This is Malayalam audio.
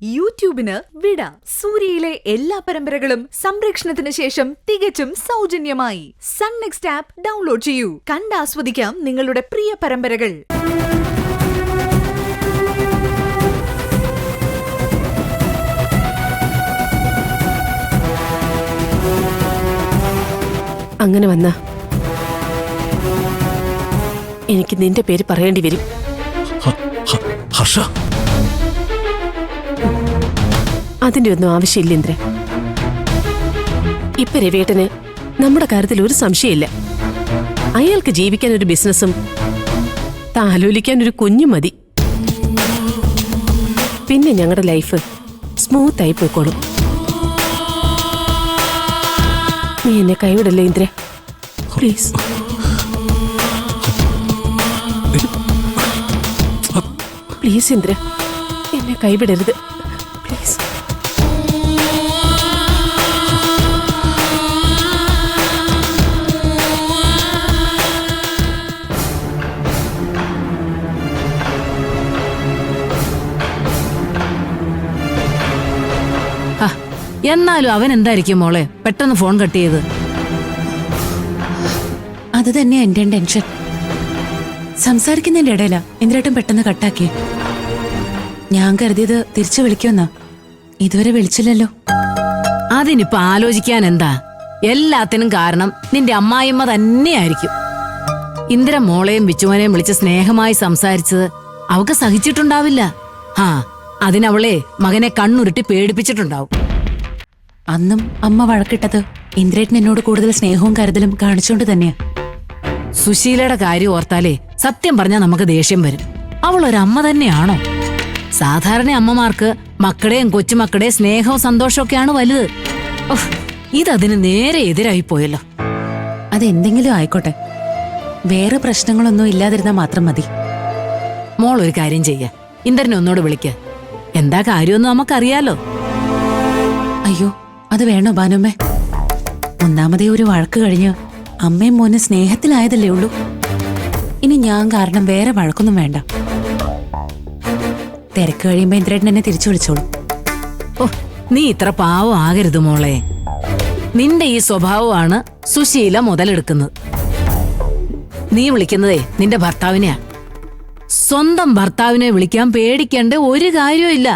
യൂട്യൂബിന് വിട. സൂര്യയിലെ എല്ലാ പരമ്പരകളും സംരക്ഷണത്തിന് ശേഷം തികച്ചും സൗജന്യമായി സൺ നെക്സ്റ്റ് ആപ്പ് ഡൗൺലോഡ് ചെയ്യൂ. കണ്ടാസ്വദിക്കാം നിങ്ങളുടെ പ്രിയ പരമ്പരകൾ. അങ്ങനെ വന്ന എനിക്ക് നിന്റെ പേര് പറയേണ്ടി വരും. ഹർഷ, അതിന്റെ ഒന്നും ആവശ്യമില്ല ഇന്ദ്ര. ഇപ്പൊ രവേട്ടന് നമ്മുടെ കാര്യത്തിൽ ഒരു സംശയമില്ല. അയാൾക്ക് ജീവിക്കാൻ ഒരു ബിസിനസ്സും താലോലിക്കാൻ ഒരു കുഞ്ഞു മതി. പിന്നെ ഞങ്ങളുടെ ലൈഫ് സ്മൂത്ത് ആയി പോയിക്കോളും. നീ എന്നെ കൈവിടല്ലേ ഇന്ദ്ര, പ്ലീസ്. പ്ലീസ് ഇന്ദ്ര, എന്നെ കൈവിടരുത്, പ്ലീസ്. എന്നാലും അവൻ എന്തായിരിക്കും മോളെ പെട്ടെന്ന് ഫോൺ കട്ട് ചെയ്ത്? അത് തന്നെയാ എന്റെ ടെൻഷൻ. സംസാരിക്കുന്നതിന്റെ ഇടയില ഇന്ദ്രേട്ടൻ പെട്ടെന്ന് കട്ടാക്കി. ഞാൻ കരുതിയത് തിരിച്ചു വിളിക്കുമെന്നാ. ഇതുവരെ വിളിച്ചില്ലല്ലോ. അതിനിപ്പോ ആലോചിക്കാൻ എന്താ? എല്ലാത്തിനും കാരണം നിന്റെ അമ്മായിമ്മ തന്നെയായിരിക്കും. ഇന്ദിര മോളെയും വിച്ചുവനെയും വിളിച്ച് സ്നേഹമായി സംസാരിച്ചത് അവക്ക് സഹിച്ചിട്ടുണ്ടാവില്ല. അതിനവളെ മകനെ കണ്ണുരുട്ടി പേടിപ്പിച്ചിട്ടുണ്ടാവും. അന്നും അമ്മ വഴക്കിട്ടത് ഇന്ദ്രേട്ടൻ എന്നോട് കൂടുതൽ സ്നേഹവും കരുതലും കാണിച്ചോണ്ട് തന്നെയാ. സുശീലയുടെ കാര്യം ഓർത്താലേ സത്യം പറഞ്ഞാൽ നമുക്ക് ദേഷ്യം വരും. അവൾ ഒരമ്മ തന്നെയാണോ? സാധാരണ അമ്മമാർക്ക് മക്കളുടെയും കൊച്ചുമക്കളുടെയും സ്നേഹവും സന്തോഷമൊക്കെയാണ് വലുത്. ഇതതിന് നേരെ എതിരായി പോയല്ലോ. അതെന്തെങ്കിലും ആയിക്കോട്ടെ, വേറെ പ്രശ്നങ്ങളൊന്നും ഇല്ലാതിരുന്നാ മാത്രം മതി. മോൾ ഒരു കാര്യം ചെയ്യ, ഇന്ദ്രനെ ഒന്നോട് വിളിക്ക. എന്താ കാര്യമൊന്നും നമുക്കറിയാലോ. അയ്യോ, അത് വേണോ ബാനുമ്മേ? ഒന്നാമതേ ഒരു വഴക്ക് കഴിഞ്ഞ് അമ്മയും മോനെ സ്നേഹത്തിലായതല്ലേ ഉള്ളൂ. ഇനി ഞാൻ കാരണം വേറെ വഴക്കൊന്നും വേണ്ട. തിരക്ക് കഴിയുമ്പോ ഇന്ദ്രേട്ടൻ എന്നെ തിരിച്ചു വിളിച്ചോളൂ. നീ ഇത്ര പാവം ആകരുത് മോളെ. നിന്റെ ഈ സ്വഭാവമാണ് സുശീല മുതലെടുക്കുന്നത്. നീ വിളിക്കുന്നതേ നിന്റെ ഭർത്താവിനെയാ. സ്വന്തം ഭർത്താവിനെ വിളിക്കാൻ പേടിക്കേണ്ട ഒരു കാര്യവും ഇല്ല.